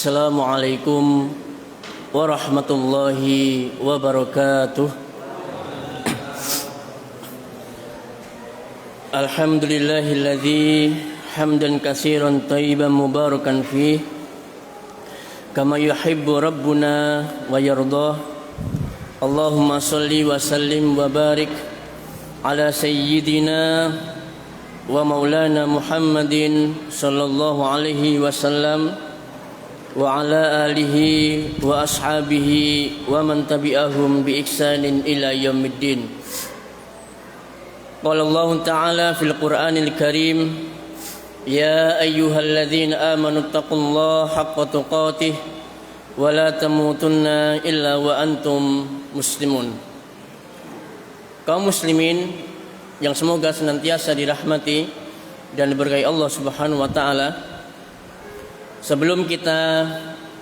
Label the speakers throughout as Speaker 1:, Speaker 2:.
Speaker 1: Assalamualaikum warahmatullahi wabarakatuh. Alhamdulillahilladzi hamdan katsiran thayyiban mubarakan fih kama yuhibbu rabbuna wa yardah. Allahumma shalli wa sallim wa barik ala sayyidina wa maulana Muhammadin sallallahu alaihi wasallam wa ala alihi wa ashabihi wa man tabi'ahum bi ihsanin ila yaumiddin. Qala Allah Ta'ala fil Qur'anil Karim, ya ayyuhalladzina amanu taqullaha haqqa tuqatih wa la tamutunna illa wa antum muslimun. Kaum muslimin yang semoga senantiasa dirahmati dan diberkahi Allah Subhanahu wa taala. Sebelum kita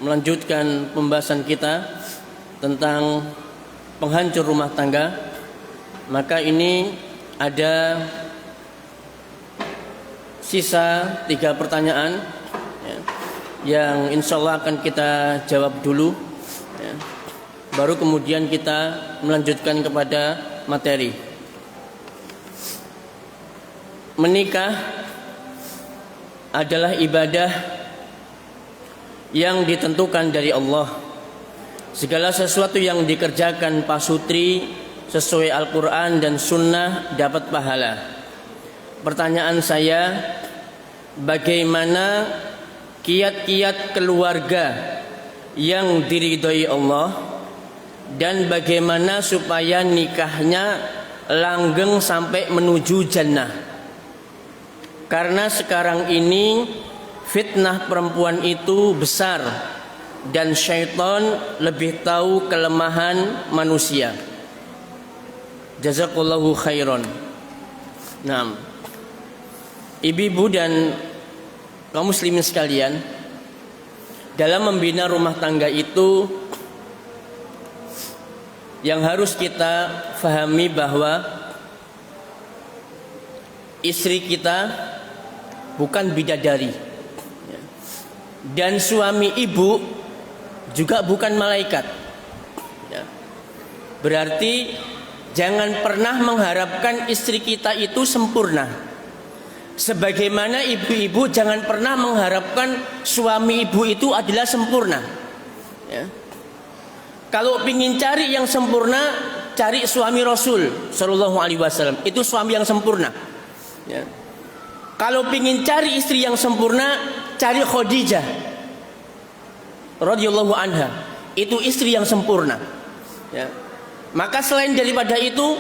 Speaker 1: melanjutkan pembahasan kita tentang penghancur rumah tangga, maka ini ada sisa 3 pertanyaan yang insya Allah akan kita jawab dulu, baru kemudian kita melanjutkan kepada materi. Menikah adalah ibadah yang ditentukan dari Allah. Segala sesuatu yang dikerjakan pasutri sesuai Al-Quran dan Sunnah dapat pahala. Pertanyaan saya, bagaimana kiat-kiat keluarga yang diridhoi Allah, dan bagaimana supaya nikahnya langgeng sampai menuju jannah? Karena sekarang ini fitnah perempuan itu besar dan syaitan lebih tahu kelemahan manusia. Jazakallahu khairan. Nah, ibu-ibu dan kaum muslimin sekalian, dalam membina rumah tangga itu yang harus kita fahami bahwa istri kita bukan bidadari, dan suami ibu juga bukan malaikat. Berarti jangan pernah mengharapkan istri kita itu sempurna, sebagaimana ibu-ibu jangan pernah mengharapkan suami ibu itu adalah sempurna. Kalau ingin cari yang sempurna, cari suami Rasul Sallallahu Alaihi Wasallam, itu suami yang sempurna. Kalau ingin cari istri yang sempurna, cari Khadijah radhiyallahu anha, itu istri yang sempurna. Maka selain daripada itu,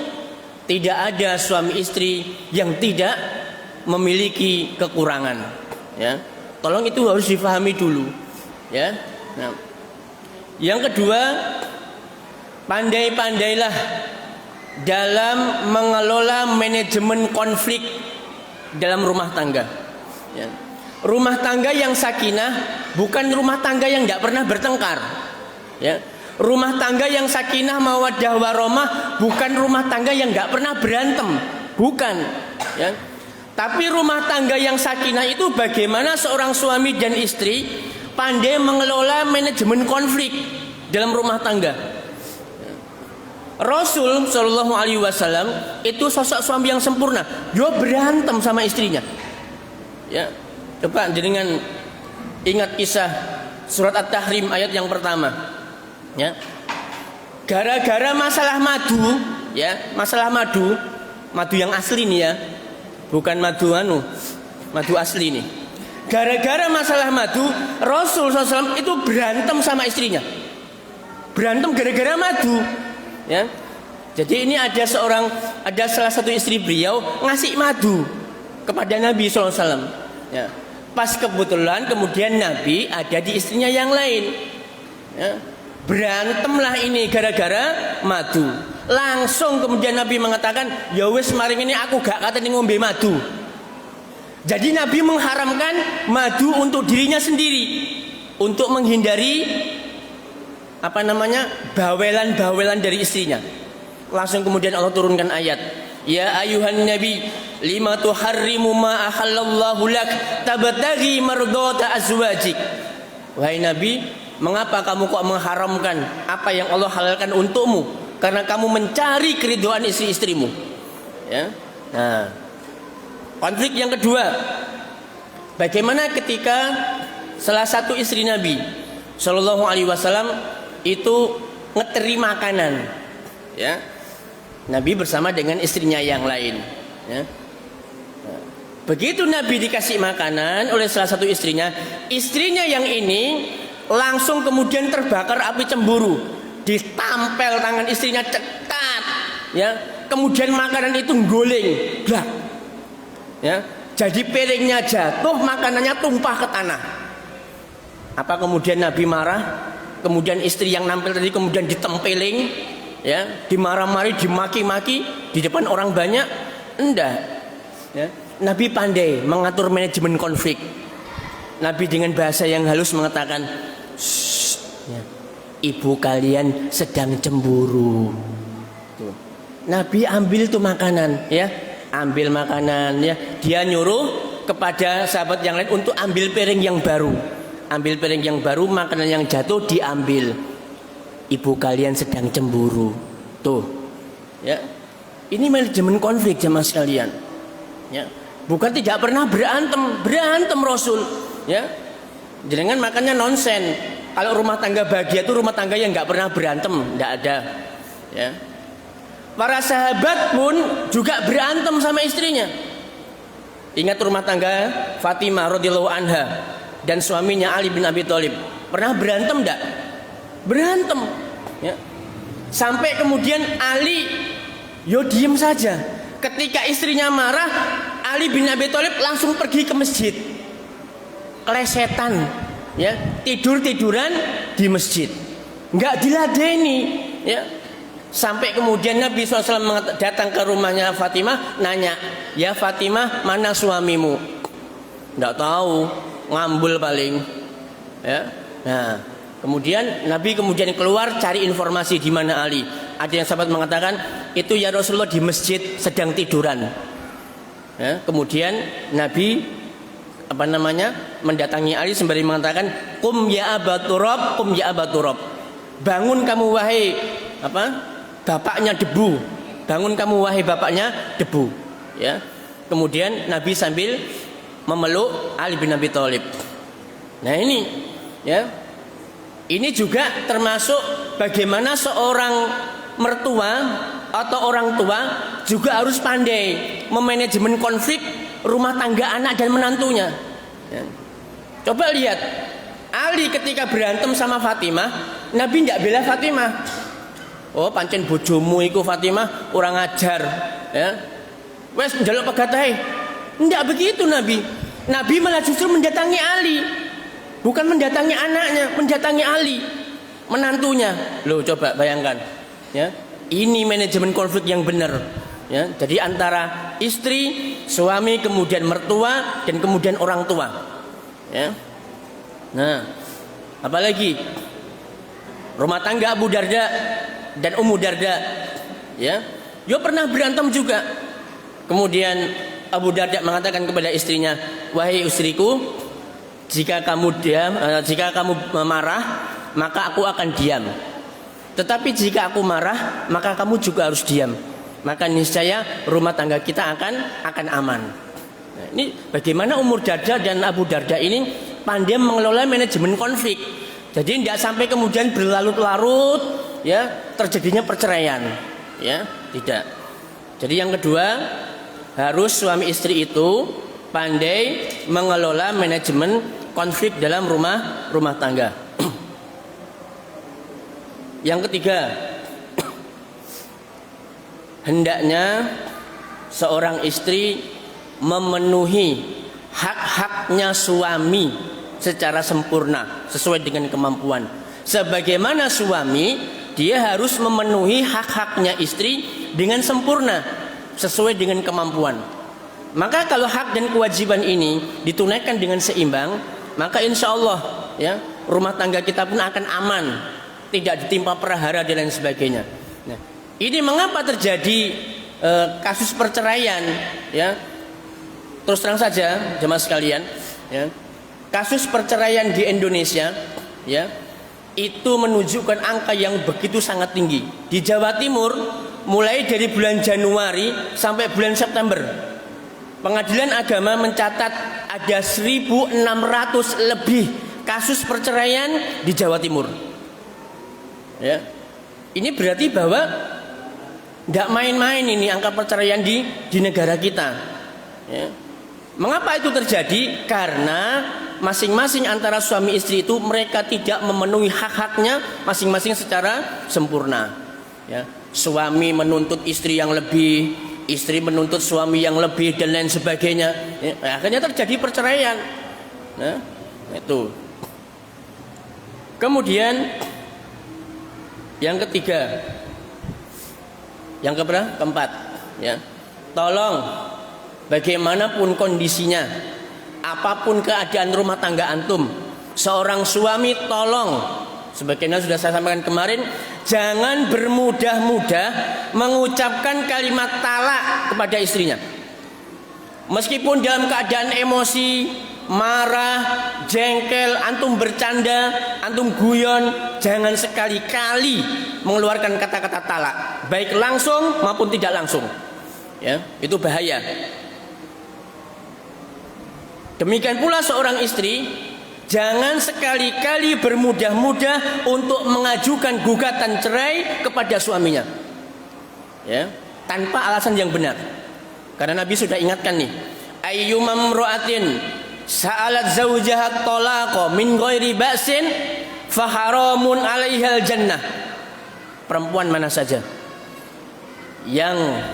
Speaker 1: tidak ada suami istri yang tidak memiliki kekurangan. Tolong itu harus difahami dulu. Nah, yang kedua, pandai-pandailah dalam mengelola manajemen konflik dalam rumah tangga. Rumah tangga yang sakinah bukan rumah tangga yang tidak pernah bertengkar. Rumah tangga yang sakinah mawaddah warahmah bukan rumah tangga yang tidak pernah berantem, bukan. Tapi rumah tangga yang sakinah itu bagaimana seorang suami dan istri pandai mengelola manajemen konflik dalam rumah tangga. Rasul Shallallahu Alaihi Wasallam itu sosok suami yang sempurna. Dia berantem sama istrinya. Coba dengan ingat kisah surat At-Tahrim ayat yang pertama. Gara-gara masalah madu, masalah madu yang asli nih, bukan madu madu asli nih. Gara-gara masalah madu, Rasul SAW itu berantem sama istrinya. Berantem gara-gara madu. Jadi ini ada salah satu istri beliau ngasih madu kepada Nabi SAW. Pas kebetulan kemudian Nabi ada di istrinya yang lain. Berantemlah ini gara-gara madu. Langsung kemudian Nabi mengatakan, ya wis maring ini aku gak katanya ngombe madu. Jadi Nabi mengharamkan madu untuk dirinya sendiri, untuk menghindari bawelan-bawelan dari istrinya. Langsung kemudian Allah turunkan ayat, ya ayuhan nabi lima tuharrimu ma ahallallahu lak tabtaghi mardata azwajik. Wahai Nabi, mengapa kamu kok mengharamkan apa yang Allah halalkan untukmu? Karena kamu mencari keridhaan istri-istrimu. Ya. Nah, konflik yang kedua, bagaimana ketika salah satu istri Nabi Shallallahu Alaihi Wasallam itu ngeteri makanan, ya, Nabi bersama dengan istrinya yang lain. Ya. Begitu Nabi dikasih makanan oleh salah satu istrinya yang ini langsung kemudian terbakar api cemburu, ditampel tangan istrinya cekat, ya, kemudian makanan itu goleng, blak, ya, jadi piringnya jatuh, makanannya tumpah ke tanah. Apa kemudian Nabi marah? Kemudian istri yang nampil tadi kemudian ditempeling, ya, dimarah-mari, dimaki-maki di depan orang banyak? Enggak, ya. Nabi pandai mengatur manajemen konflik. Nabi dengan bahasa yang halus mengatakan, ya, ibu kalian sedang cemburu. Tuh. Nabi ambil tuh makanan, ya, ambil makanan, ya. Dia nyuruh kepada sahabat yang lain untuk ambil piring yang baru. Ambil piring yang baru, makanan yang jatuh diambil. Ibu kalian sedang cemburu. Tuh, ya. Ini manajemen konflik jemaah sekalian. Ya. Bukan tidak pernah berantem Rasul, ya. Jangan makanya nonsen. Kalau rumah tangga bahagia itu rumah tangga yang nggak pernah berantem, nggak ada. Ya. Para sahabat pun juga berantem sama istrinya. Ingat rumah tangga Fatimah radhiyallahu anha dan suaminya Ali bin Abi Thalib. Pernah berantem enggak? Berantem, ya. Sampai kemudian Ali diem saja. Ketika istrinya marah, Ali bin Abi Thalib langsung pergi ke masjid. Kelesetan, ya, tiduran di masjid. Enggak diladeni, ya. Sampai kemudian Nabi SAW datang ke rumahnya Fatimah, nanya, "Ya Fatimah, mana suamimu?" Enggak tahu, ngambul paling, ya. Nah, kemudian Nabi keluar cari informasi di mana Ali. Ada yang sahabat mengatakan itu ya Rasulullah di masjid sedang tiduran. Ya, kemudian Nabi mendatangi Ali sembari mengatakan, "Qum ya Aba Turab, qum ya Aba Turab." Bangun kamu wahai bapaknya debu. Bangun kamu wahai bapaknya debu. Ya. Kemudian Nabi sambil memeluk Ali bin Abi Thalib. Nah ini, ya, ini juga termasuk bagaimana seorang mertua atau orang tua juga harus pandai memanajemen konflik rumah tangga anak dan menantunya. Ya. Coba lihat Ali ketika berantem sama Fatimah, Nabi tidak bela Fatimah. Oh pancen bojomu iku Fatimah kurang ajar, ya. Wes njaluk pegatahe. Tidak begitu Nabi. Nabi malah justru mendatangi Ali. Bukan mendatangi anaknya, mendatangi Ali, menantunya. Loh coba bayangkan, ya. Ini manajemen konflik yang benar, ya. Jadi antara istri, suami, kemudian mertua dan kemudian orang tua, ya. Nah, apalagi rumah tangga Abu Darda dan Ummu Darda, ya. Dia pernah berantem juga. Kemudian Abu Darda mengatakan kepada istrinya, "Wahai istriku, jika kamu marah, maka aku akan diam. Tetapi jika aku marah, maka kamu juga harus diam. Maka niscaya rumah tangga kita akan aman." Nah, ini bagaimana Ummu Darda dan Abu Darda ini pandai mengelola manajemen konflik. Jadi tidak sampai kemudian berlarut-larut, ya, terjadinya perceraian, ya, tidak. Jadi yang kedua, harus suami istri itu pandai mengelola manajemen konflik dalam rumah tangga. Yang ketiga, hendaknya seorang istri memenuhi hak-haknya suami secara sempurna sesuai dengan kemampuan. Sebagaimana suami, dia harus memenuhi hak-haknya istri dengan sempurna sesuai dengan kemampuan. Maka kalau hak dan kewajiban ini ditunaikan dengan seimbang, maka insya Allah, ya, rumah tangga kita pun akan aman, tidak ditimpa prahara dan lain sebagainya. Nah, ini mengapa terjadi kasus perceraian, ya? Terus terang saja jemaah sekalian, ya. kasus perceraian di Indonesia ya itu menunjukkan angka yang begitu sangat tinggi. Di Jawa Timur mulai dari bulan Januari sampai bulan September, Pengadilan Agama mencatat ada 1.600 lebih kasus perceraian di Jawa Timur. Ya. Ini berarti bahwa tidak main-main ini angka perceraian di negara kita. Ya. Mengapa itu terjadi? Karena masing-masing antara suami istri itu mereka tidak memenuhi hak-haknya masing-masing secara sempurna. Ya. Suami menuntut istri yang lebih, istri menuntut suami yang lebih dan lain sebagainya. Ya. Akhirnya terjadi perceraian. Nah, itu. Kemudian yang ketiga, yang keempat, ya. Tolong bagaimanapun kondisinya, apapun keadaan rumah tangga antum, seorang suami tolong, sebagaimana sudah saya sampaikan kemarin, jangan bermudah-mudah mengucapkan kalimat talak kepada istrinya. Meskipun dalam keadaan emosi, marah, jengkel, antum bercanda, antum guyon, jangan sekali-kali mengeluarkan kata-kata talak, baik langsung maupun tidak langsung. Ya, itu bahaya. Demikian pula seorang istri, jangan sekali-kali bermudah-mudah untuk mengajukan gugatan cerai kepada suaminya. Ya, tanpa alasan yang benar. Karena Nabi sudah ingatkan nih, ayyumam imra'atin sa'alat zawjaha talaqa min ghairi ba'sin faharamun 'alaihal jannah. Perempuan mana saja yang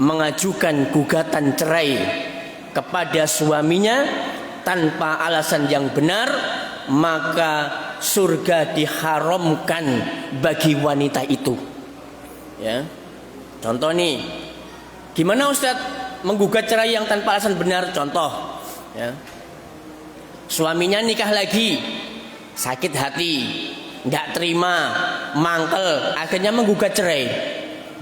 Speaker 1: mengajukan gugatan cerai kepada suaminya tanpa alasan yang benar, maka surga diharamkan bagi wanita itu. Ya. Contoh nih, gimana Ustadz menggugat cerai yang tanpa alasan benar? Contoh, ya. Suaminya nikah lagi, sakit hati, nggak terima, mangkel, akhirnya menggugat cerai.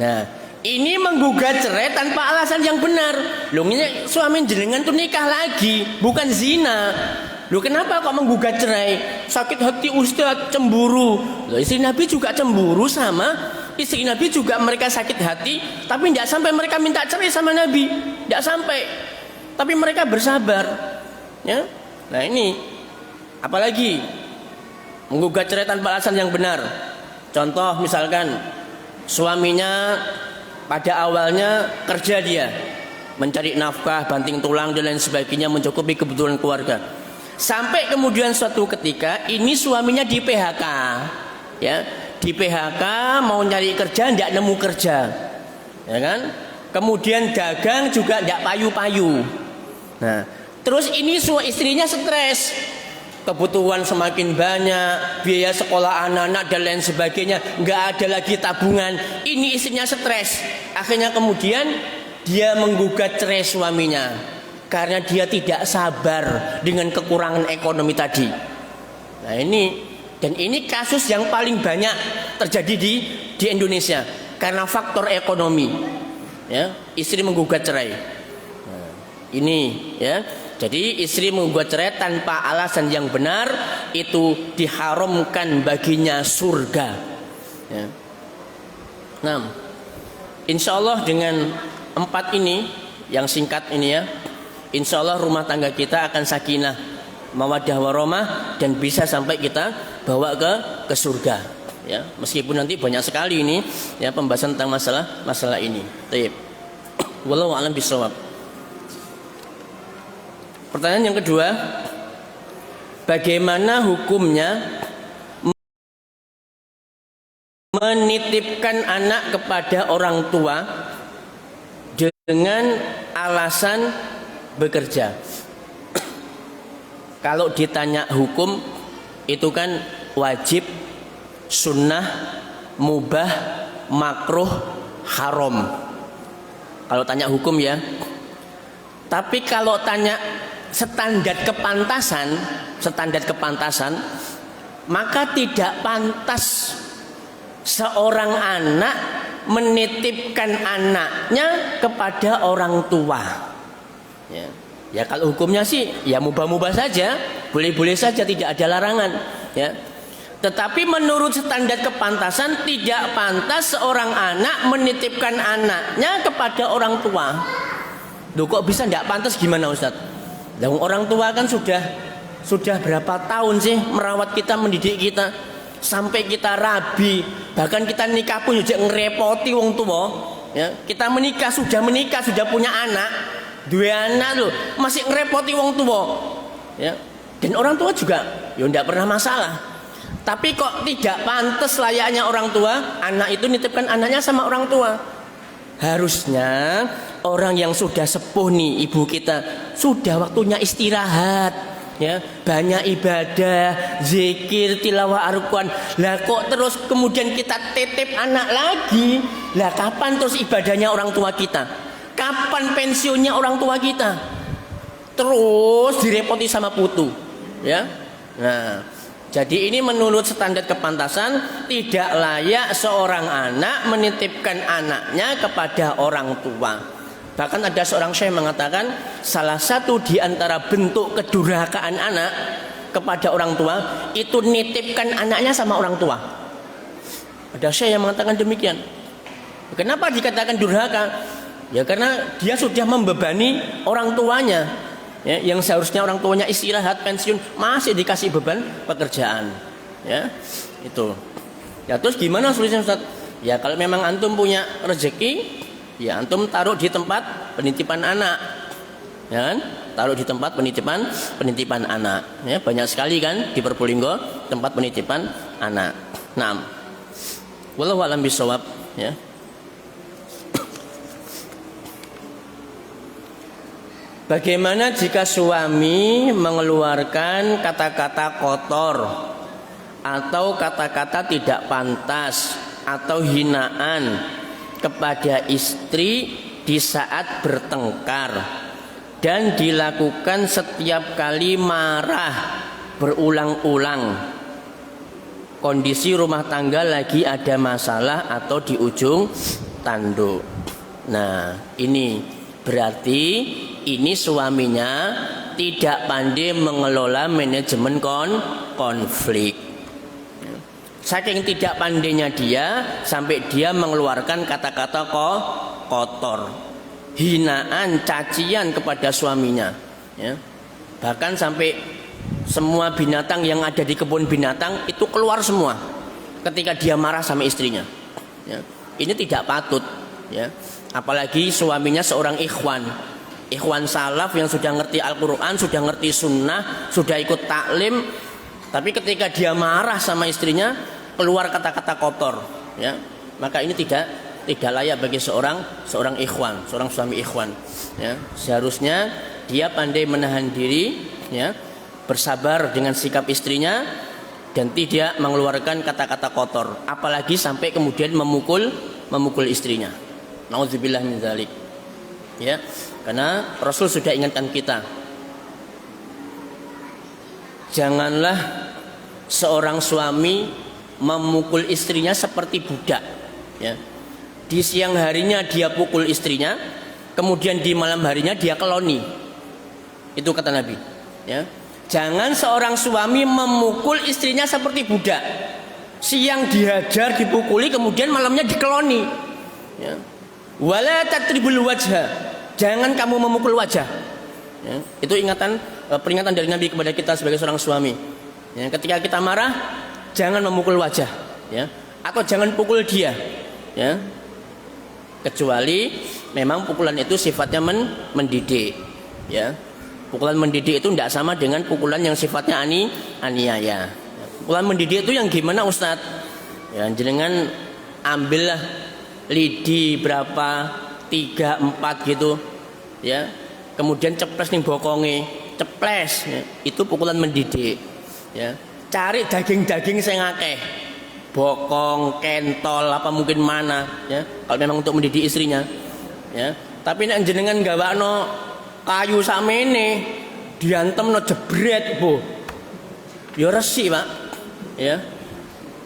Speaker 1: Nah, ini menggugat cerai tanpa alasan yang benar. Loh, ini suami jenengan tuh nikah lagi, bukan zina. Loh, kenapa kok menggugat cerai? Sakit hati Ustadz, cemburu. Loh, istri Nabi juga cemburu sama istri Nabi juga, mereka sakit hati, tapi tidak sampai mereka minta cerai sama Nabi, tidak sampai. Tapi mereka bersabar. Ya, nah ini, apalagi menggugat cerai tanpa alasan yang benar. Contoh misalkan suaminya pada awalnya kerja dia, mencari nafkah, banting tulang dan lain sebagainya, mencukupi kebutuhan keluarga. Sampai kemudian suatu ketika ini suaminya di PHK, ya. Di PHK mau nyari kerja tidak nemu kerja, ya kan? Kemudian dagang juga tidak payu-payu. Nah, terus ini istrinya stres, kebutuhan semakin banyak, biaya sekolah anak-anak dan lain sebagainya, nggak ada lagi tabungan. Ini istrinya stres, akhirnya kemudian dia menggugat cerai suaminya karena dia tidak sabar dengan kekurangan ekonomi tadi. Nah ini. Dan ini kasus yang paling banyak terjadi di Indonesia karena faktor ekonomi. Ya, istri menggugat cerai. Nah, ini ya. Jadi istri menggugat cerai tanpa alasan yang benar itu diharamkan baginya surga. Ya. Nah, insya Allah dengan 4 ini yang singkat ini ya, insya Allah rumah tangga kita akan sakinah, mawaddah warahmah, dan bisa sampai kita bawa ke surga, ya. Meskipun nanti banyak sekali ini ya pembahasan tentang masalah ini. Baik. Wallahu a'lam bishawab. Pertanyaan yang kedua, bagaimana hukumnya menitipkan anak kepada orang tua dengan alasan bekerja? Kalau ditanya hukum, itu kan wajib, sunnah, mubah, makruh, haram. Kalau tanya hukum ya. Tapi kalau tanya standar kepantasan, maka tidak pantas seorang anak menitipkan anaknya kepada orang tua. Ya. Ya kalau hukumnya sih ya mubah-mubah saja, boleh-boleh saja, tidak ada larangan, ya. Tetapi menurut standar kepantasan tidak pantas seorang anak menitipkan anaknya kepada orang tua. Loh kok bisa tidak pantas gimana Ustaz? Orang tua kan sudah berapa tahun sih merawat kita, mendidik kita sampai kita rabi, bahkan kita nikah pun juga ngerepoti wong tua. Ya, kita menikah sudah punya anak, dua anak loh, masih ngerepoti wong tua. Ya, dan orang tua juga ya tidak pernah masalah. Tapi kok tidak pantas layaknya orang tua anak itu nitipkan anaknya sama orang tua. Harusnya orang yang sudah sepuh nih, ibu kita, sudah waktunya istirahat. Ya, banyak ibadah, zikir, tilawah Al-Quran. Lah kok terus kemudian kita titip anak lagi? Lah kapan terus ibadahnya orang tua kita? Kapan pensiunnya orang tua kita? Terus direpoti sama putu, ya. Nah, jadi ini menurut standar kepantasan tidak layak seorang anak menitipkan anaknya kepada orang tua. Bahkan ada seorang syekh mengatakan salah satu di antara bentuk kedurhakaan anak kepada orang tua itu nitipkan anaknya sama orang tua. Ada syekh yang mengatakan demikian. Kenapa dikatakan durhaka? Ya karena dia sudah membebani orang tuanya, ya, yang seharusnya orang tuanya istirahat pensiun masih dikasih beban pekerjaan. Ya, itu. Ya terus gimana solusinya Ustaz? Ya kalau memang antum punya rezeki, ya antum taruh di tempat penitipan anak, ya kan? Taruh di tempat penitipan anak. Ya, banyak sekali kan di Probolinggo tempat penitipan anak. Naam. Wallahu a'lam bishawab, ya. Bagaimana jika suami mengeluarkan kata-kata kotor atau kata-kata tidak pantas atau hinaan kepada istri di saat bertengkar dan dilakukan setiap kali marah berulang-ulang, kondisi rumah tangga lagi ada masalah atau di ujung tanduk. Nah, ini berarti ini suaminya tidak pandai mengelola manajemen konflik. Saking tidak pandainya dia sampai dia mengeluarkan kata-kata kotor, hinaan, cacian kepada suaminya, ya. Bahkan sampai semua binatang yang ada di kebun binatang itu keluar semua ketika dia marah sama istrinya, ya. Ini tidak patut, ya. Apalagi suaminya seorang ikhwan salaf yang sudah ngerti Al-Quran, sudah ngerti sunnah, sudah ikut taklim. Tapi ketika dia marah sama istrinya keluar kata-kata kotor, ya, maka ini tidak layak bagi seorang ikhwan, seorang suami ikhwan, ya. Seharusnya dia pandai menahan diri, ya, bersabar dengan sikap istrinya dan tidak mengeluarkan kata-kata kotor, apalagi sampai kemudian memukul istrinya. Nauzubillah min dzalik. Ya, karena Rasul sudah ingatkan kita, janganlah seorang suami memukul istrinya seperti budak, ya. Di siang harinya dia pukul istrinya, kemudian di malam harinya dia keloni. Itu kata Nabi, ya. Jangan seorang suami memukul istrinya seperti budak. Siang dihajar, dipukuli, kemudian malamnya dikeloni, ya. Wala tatribul wajha, jangan kamu memukul wajah, ya. Itu peringatan dari Nabi kepada kita sebagai seorang suami, ya. Ketika kita marah, jangan memukul wajah, ya, atau jangan pukul dia, ya. Kecuali memang pukulan itu sifatnya mendidik, ya. Pukulan mendidik itu tidak sama dengan pukulan yang sifatnya aniaya. Pukulan mendidik itu yang gimana Ustadz? Ya, jenengan ambillah lidi berapa, 3, 4 gitu, ya. Kemudian ceples nih bokonge, ceples, ya. Itu pukulan mendidik, ya. Cari daging-daging sing akeh, bokong, kentol, apa mungkin mana, ya. Kalau memang untuk mendidik istrinya, ya. Tapi nek jenengan gawakno kayu samene, diantemno jebret, Bu. Ya resik, Pak. Ya.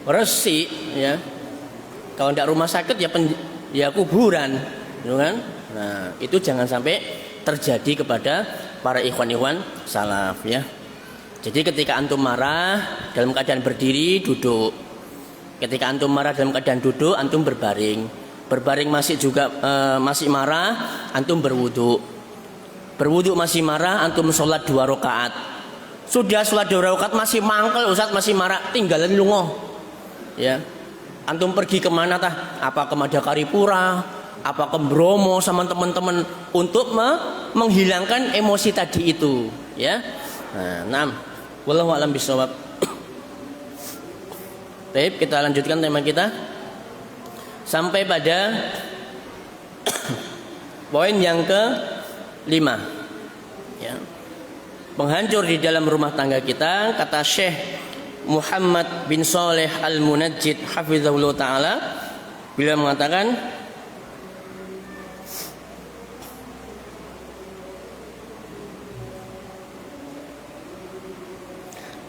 Speaker 1: Resik, ya. Kalau tidak rumah sakit ya kuburan, gitu kan? Nah, itu jangan sampai terjadi kepada para ikhwan-ikhwan salaf ya. Jadi ketika antum marah dalam keadaan berdiri duduk. Ketika antum marah dalam keadaan duduk, antum berbaring. Berbaring masih juga masih marah, antum berwudu. Berwudu masih marah, antum sholat 2 rakaat. Sudah sholat 2 rakaat masih mangkel, Ustaz masih marah, tinggalan lungo. Ya. Antum pergi kemana tah? Apa ke Madakaripura? Apa ke Bromo sama teman-teman untuk menghilangkan emosi tadi itu, ya. Nah, wallahu a'lam bishawab. Baik, kita lanjutkan tema kita sampai pada poin yang ke-5. Ya. Penghancur di dalam rumah tangga kita, kata Syekh Muhammad bin Shalih Al-Munajjid hafizahullah taala, beliau mengatakan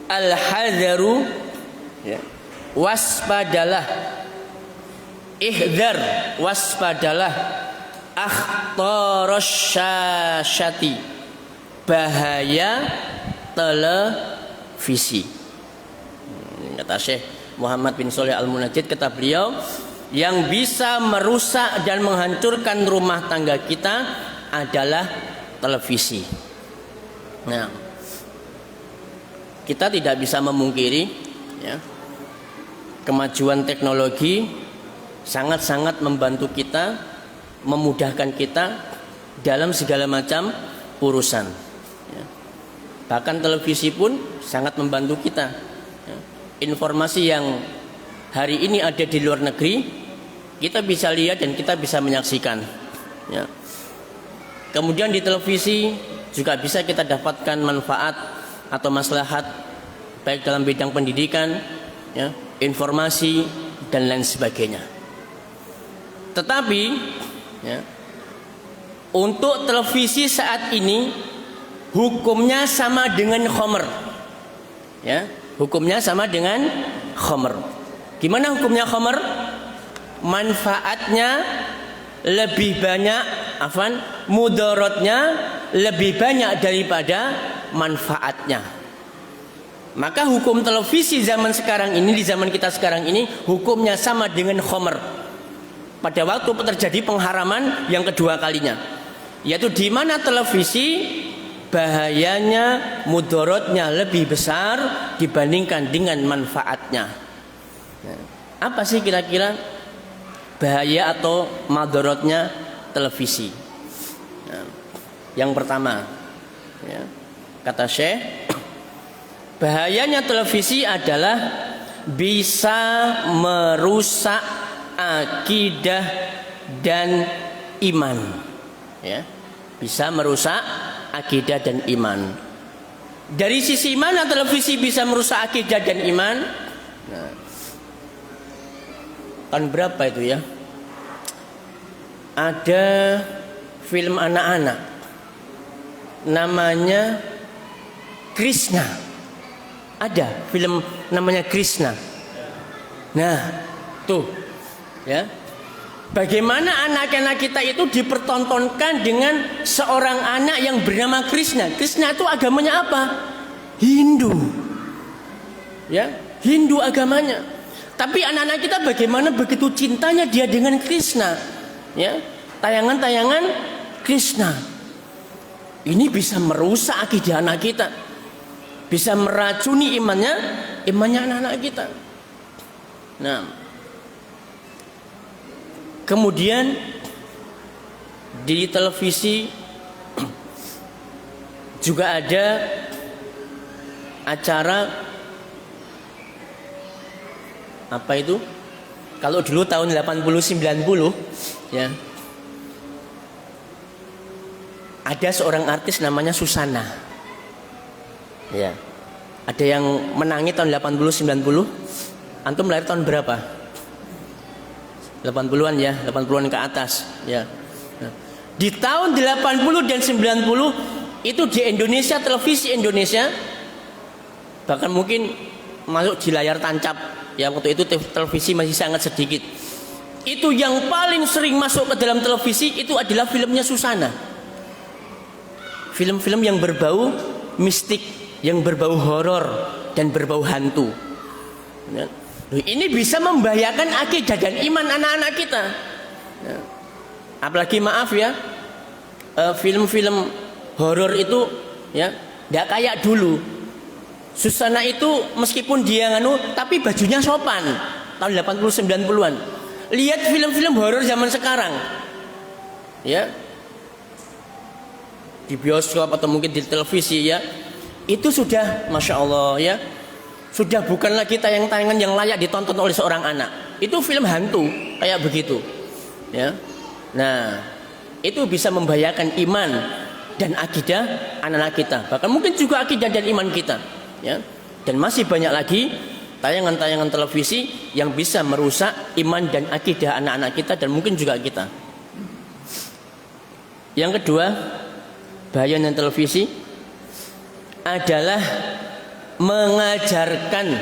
Speaker 1: al-hadzaru ya, waspadalah, ihdar, waspadalah, akhtarasyasyati, bahaya televisi. Kata Syekh Muhammad bin Shalih Al-Munajjid, kata beliau, yang bisa merusak dan menghancurkan rumah tangga kita adalah televisi. Nah, kita tidak bisa memungkiri ya, kemajuan teknologi sangat-sangat membantu kita, memudahkan kita dalam segala macam urusan ya. Bahkan televisi pun sangat membantu kita ya. Informasi yang hari ini ada di luar negeri kita bisa lihat dan kita bisa menyaksikan ya. Kemudian di televisi juga bisa kita dapatkan manfaat atau maslahat baik dalam bidang pendidikan ya, informasi dan lain sebagainya. Tetapi ya, untuk televisi saat ini hukumnya sama dengan khamr ya, hukumnya sama dengan khamr. Gimana hukumnya khamr? Manfaatnya lebih banyak, mudaratnya lebih banyak daripada manfaatnya. Maka hukum televisi zaman sekarang ini, di zaman kita sekarang ini, hukumnya sama dengan khamr. Pada waktu terjadi pengharaman yang kedua kalinya, yaitu di mana televisi bahayanya, mudaratnya lebih besar dibandingkan dengan manfaatnya. Apa sih kira-kira bahaya atau mudaratnya televisi? Yang pertama ya, kata Syekh, bahayanya televisi adalah bisa merusak akidah dan iman ya, bisa merusak akidah dan iman. Dari sisi mana televisi bisa merusak akidah dan iman? Nah, tahun berapa itu ya, ada film anak-anak namanya Krishna. Ada film namanya Krishna. Nah, tuh ya, bagaimana anak-anak kita itu dipertontonkan dengan seorang anak yang bernama Krishna. Krishna itu agamanya apa? Hindu. Ya, Hindu agamanya. Tapi anak-anak kita bagaimana begitu cintanya dia dengan Krishna. Ya, tayangan-tayangan Krishna. Ini bisa merusak akidah anak kita. Bisa meracuni imannya anak-anak kita. Nah, kemudian di televisi juga ada acara apa itu? Kalau dulu tahun 80-90 ya, ada seorang artis namanya Susana. Ya, ada yang menangi tahun 80-90. Antum lahir tahun berapa? 80-an ya, 80-an ke atas ya. Nah, di tahun 80 dan 90 itu di Indonesia, televisi Indonesia bahkan mungkin masuk di layar tancap ya, waktu itu televisi masih sangat sedikit. Itu yang paling sering masuk ke dalam televisi itu adalah filmnya Susana. film-film yang berbau mistik, yang berbau horor dan berbau hantu. Ya. Ini bisa membahayakan akidah dan iman anak-anak kita. Ya. Apalagi maaf ya, film-film horor itu ya tidak kayak dulu. Susana itu meskipun dia tapi bajunya sopan tahun 80 90-an. Lihat film-film horor zaman sekarang. Ya. Di bioskop atau mungkin di televisi ya. Itu sudah Masya Allah ya. Sudah bukan lagi tayangan yang layak ditonton oleh seorang anak. Itu film hantu kayak begitu. Ya. Nah, itu bisa membahayakan iman dan akidah anak-anak kita. Bahkan mungkin juga akidah dan iman kita. Ya. Dan masih banyak lagi tayangan-tayangan televisi yang bisa merusak iman dan akidah anak-anak kita dan mungkin juga kita. Yang kedua, bahayanya televisi adalah mengajarkan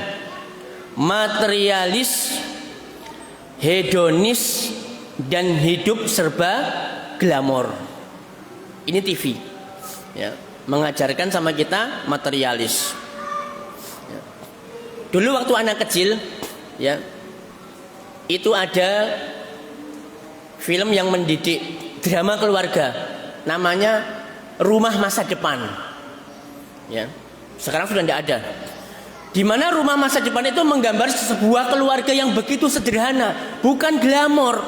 Speaker 1: materialis, hedonis dan hidup serba glamor. Ini TV. Ya, mengajarkan sama kita materialis. Ya. Dulu waktu anak kecil, ya, itu ada film yang mendidik, drama keluarga, namanya Rumah Masa Depan. Ya, sekarang sudah tidak ada. Di mana Rumah Masa Depan itu menggambar sebuah keluarga yang begitu sederhana, bukan glamor.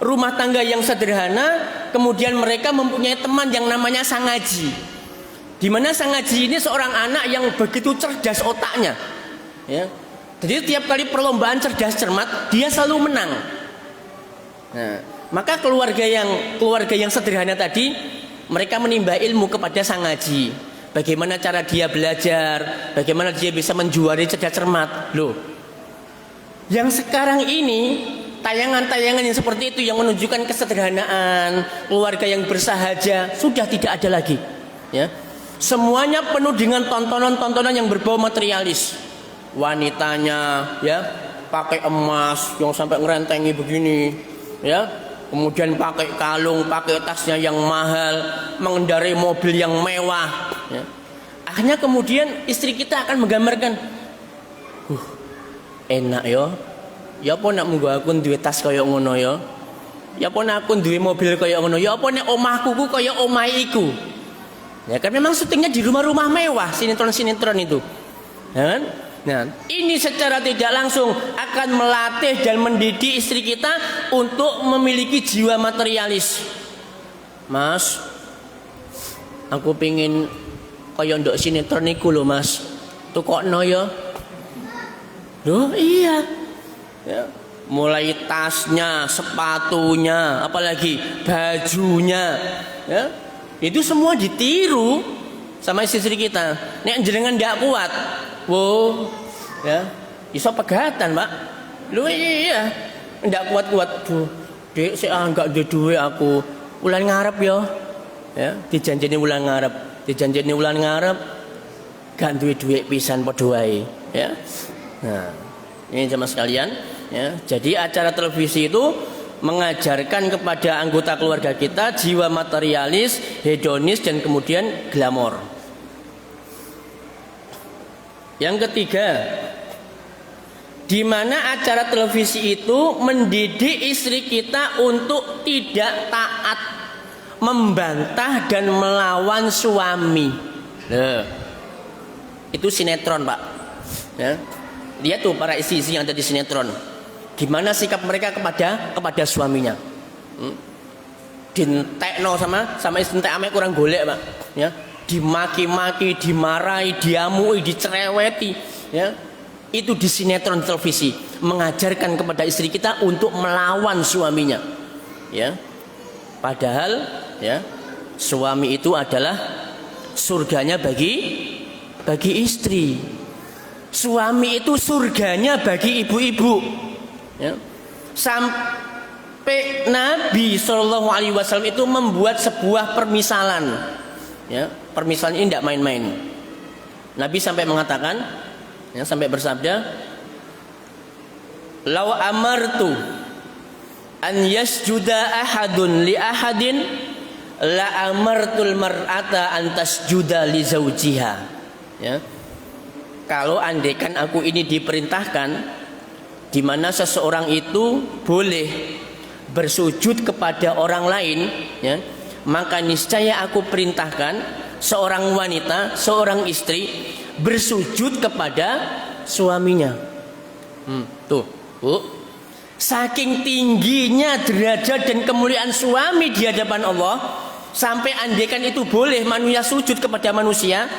Speaker 1: Rumah tangga yang sederhana, kemudian mereka mempunyai teman yang namanya Sang Haji. Di mana Sang Haji ini seorang anak yang begitu cerdas otaknya. Ya. Jadi tiap kali perlombaan cerdas cermat, dia selalu menang. Nah, maka keluarga yang sederhana tadi, mereka menimba ilmu kepada Sang Haji. Bagaimana cara dia belajar, bagaimana dia bisa menjuari cerdas cermat. Loh, yang sekarang ini tayangan-tayangan yang seperti itu yang menunjukkan kesederhanaan, keluarga yang bersahaja sudah tidak ada lagi. Ya, semuanya penuh dengan tontonan-tontonan yang berbau materialis. Wanitanya, ya, pakai emas yang sampai ngerentengi begini, ya. Kemudian pakai kalung, pakai tasnya yang mahal, mengendarai mobil yang mewah. Ya. Akhirnya kemudian istri kita akan menggambarkan, enak yo. Ya apa nak munggo aku duwe tas kaya ngono ya. Ya apa nak aku duwe mobil kaya ngono. Ya apa nek omahku ku kaya omah iku. Ya kan memang syutingnya di rumah-rumah mewah, sinetron-sinetron itu. Ya kan? Nah, ini secara tidak langsung akan melatih dan mendidik istri kita untuk memiliki jiwa materialis. Mas, aku pingin kaya ndok sinetron iku lho Mas. Tukokno ya. Loh iya. Ya. Mulai tasnya, sepatunya, apalagi bajunya. Ya. Itu semua ditiru sama istri kita. Nek jenengan ndak kuat, wow, ya, iso pegatan, Pak. Lu iya, ndak kuat-kuat tuh. Dek, saya enggak ada duit aku. Ulan ngarep ya, dijanjeni ulan ngarep, gak duwe duit pisan padha wae, ya. Nah, ini jemaah sekalian, ya. Jadi acara televisi itu mengajarkan kepada anggota keluarga kita jiwa materialis, hedonis dan kemudian glamor. Yang ketiga, di mana acara televisi itu mendidik istri kita untuk tidak taat, membantah dan melawan suami. Nah, itu sinetron, Pak. Ya. Lihat tuh para istri-istri yang ada di sinetron. Gimana sikap mereka kepada suaminya? Dintekno sama istri entek ame kurang golek, Pak. Ya. Dimaki-maki, dimarahi, diamui, dicereweti, ya. Itu di sinetron televisi mengajarkan kepada istri kita untuk melawan suaminya, ya. Padahal, ya, suami itu adalah surganya bagi istri. Suami itu surganya bagi ibu-ibu, ya. Sampai Nabi Shallallahu Alaihi Wasallam itu membuat sebuah permisalan, ya. Permisalan ini tidak main-main. Nabi sampai mengatakan, ya, sampai bersabda, "Lau amartu an yasjuda ahadun li ahadin la amartul mar'ata antas juda li zaujiha. Ya. Kalau andaikan aku ini diperintahkan, di mana seseorang itu boleh bersujud kepada orang lain, ya, maka niscaya aku perintahkan seorang wanita, seorang istri bersujud kepada suaminya. Tuh, Bu. Saking tingginya derajat dan kemuliaan suami di hadapan Allah, sampai andaikan itu boleh manusia sujud kepada manusia,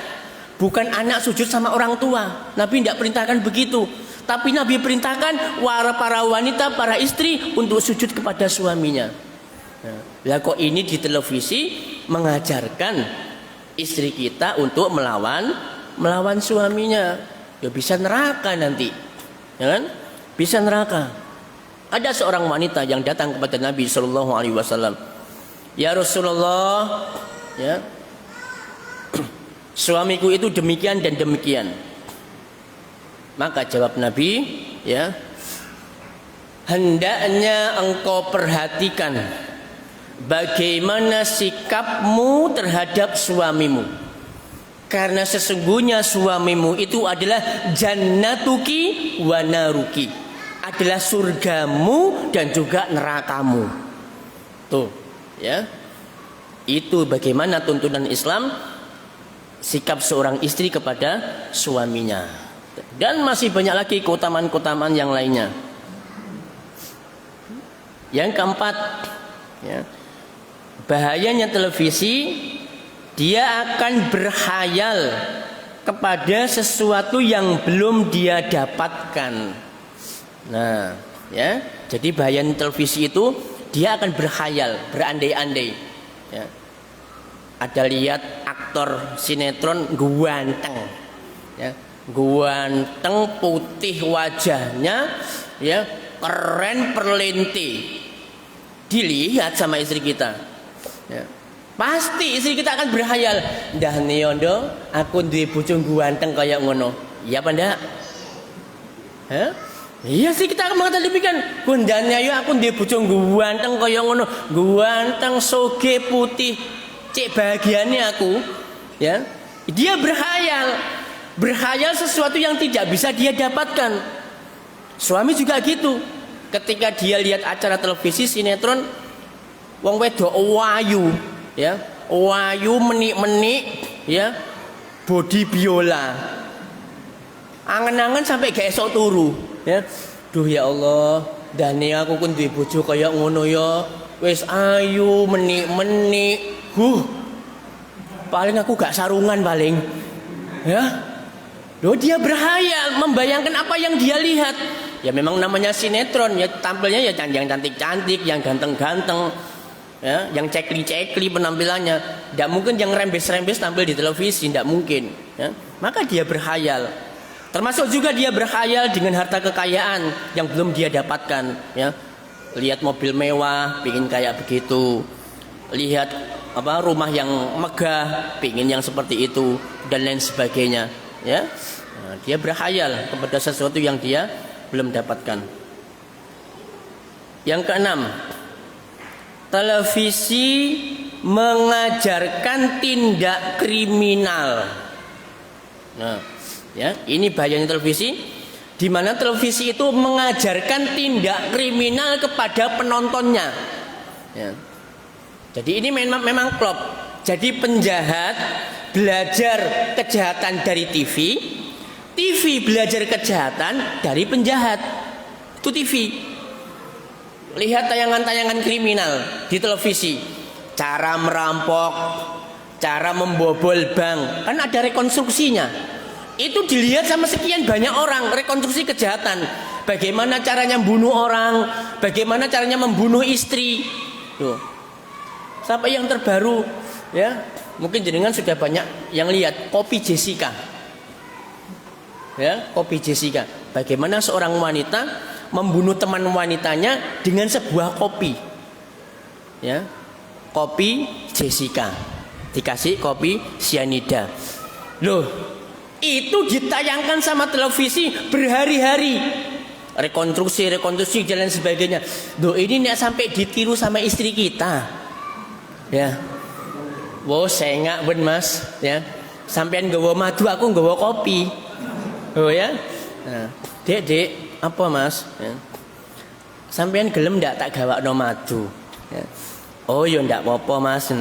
Speaker 1: bukan anak sujud sama orang tua. Nabi tidak perintahkan begitu, tapi Nabi perintahkan para wanita, para istri untuk sujud kepada suaminya. Nah, kok ini di televisi mengajarkan istri kita untuk melawan suaminya, ya bisa neraka nanti, ya kan? Bisa neraka. Ada seorang wanita yang datang kepada Nabi Shallallahu Alaihi Wasallam, ya Rasulullah, ya, suamiku itu demikian dan demikian. Maka jawab Nabi, ya, hendaknya engkau perhatikan bagaimana sikapmu terhadap suamimu, karena sesungguhnya suamimu itu adalah jannatuki wa naruki, adalah surgamu dan juga nerakamu. Tuh, ya. Itu bagaimana tuntunan Islam sikap seorang istri kepada suaminya. Dan masih banyak lagi keutamaan-keutamaan yang lainnya. Yang keempat, ya, bahayanya televisi, dia akan berkhayal kepada sesuatu yang belum dia dapatkan. Nah, ya, jadi bahaya televisi itu dia akan berkhayal, berandai-andai. Ya. Ada lihat aktor sinetron ganteng, ya, ganteng putih wajahnya, ya, keren perlinti. Dilihat sama istri kita, ya. Pasti istri kita akan berkhayal, dah niondo, aku duwe bojo ganteng kayak ngono. Iya apa ndak? Hah? Iya sih, kita akan mengatakan demikian. Kundanya yo aku duwe bojo ganteng kayak ngono, ganteng soge putih. Cek bahagiane aku, ya. Dia berkhayal sesuatu yang tidak bisa dia dapatkan. Suami juga gitu. Ketika dia lihat acara televisi sinetron, wong wedok wayu, ya, wayu menik-menik, ya, body biola, angen-angen sampai gak esok turu, ya. Duh ya Allah, dane aku kun duwe bojo kaya ngono ya, wis ayu menik-menik. Paling aku gak sarungan paling, ya. Loh, dia berkhayal membayangkan apa yang dia lihat. Ya memang namanya sinetron, ya tampilnya ya yang cantik-cantik, yang ganteng-ganteng, ya, yang cekli-cekli penampilannya. Tidak mungkin yang rembes-rembes tampil di televisi, tidak mungkin, ya. Maka dia berkhayal. Termasuk juga dia berkhayal dengan harta kekayaan yang belum dia dapatkan, ya. Lihat mobil mewah, pingin kayak begitu. Lihat apa rumah yang megah, pingin yang seperti itu, dan lain sebagainya, ya. Nah, dia berkhayal kepada sesuatu yang dia belum dapatkan. Yang keenam, televisi mengajarkan tindak kriminal. Nah, ya, ini bahayanya televisi, di mana televisi itu mengajarkan tindak kriminal kepada penontonnya. Ya. Jadi ini memang klop. Jadi penjahat belajar kejahatan dari TV, TV belajar kejahatan dari penjahat. Itu TV. Lihat tayangan-tayangan kriminal di televisi, cara merampok, cara membobol bank, kan ada rekonstruksinya. Itu dilihat sama sekian banyak orang, rekonstruksi kejahatan. Bagaimana caranya membunuh orang, bagaimana caranya membunuh istri. Tuh. Sampai yang terbaru, ya, mungkin jenengan sudah banyak yang lihat Kopi Jessica. Ya, Kopi Jessica. Bagaimana seorang wanita membunuh teman wanitanya dengan sebuah kopi. Ya. Kopi Jessica. Dikasih kopi sianida. Loh, itu ditayangkan sama televisi berhari-hari. Rekonstruksi dan lain sebagainya. Loh, ini nek sampai ditiru sama istri kita. Ya. Wow, saya enggak ben Mas, ya. Sampean nggawa madu, aku nggawa kopi. Oh ya. Nah, Dek, apa Mas? Ya. Sampean gelem ndak tak gawakno madu? Ya. Oh, ya ndak apa-apa Mas.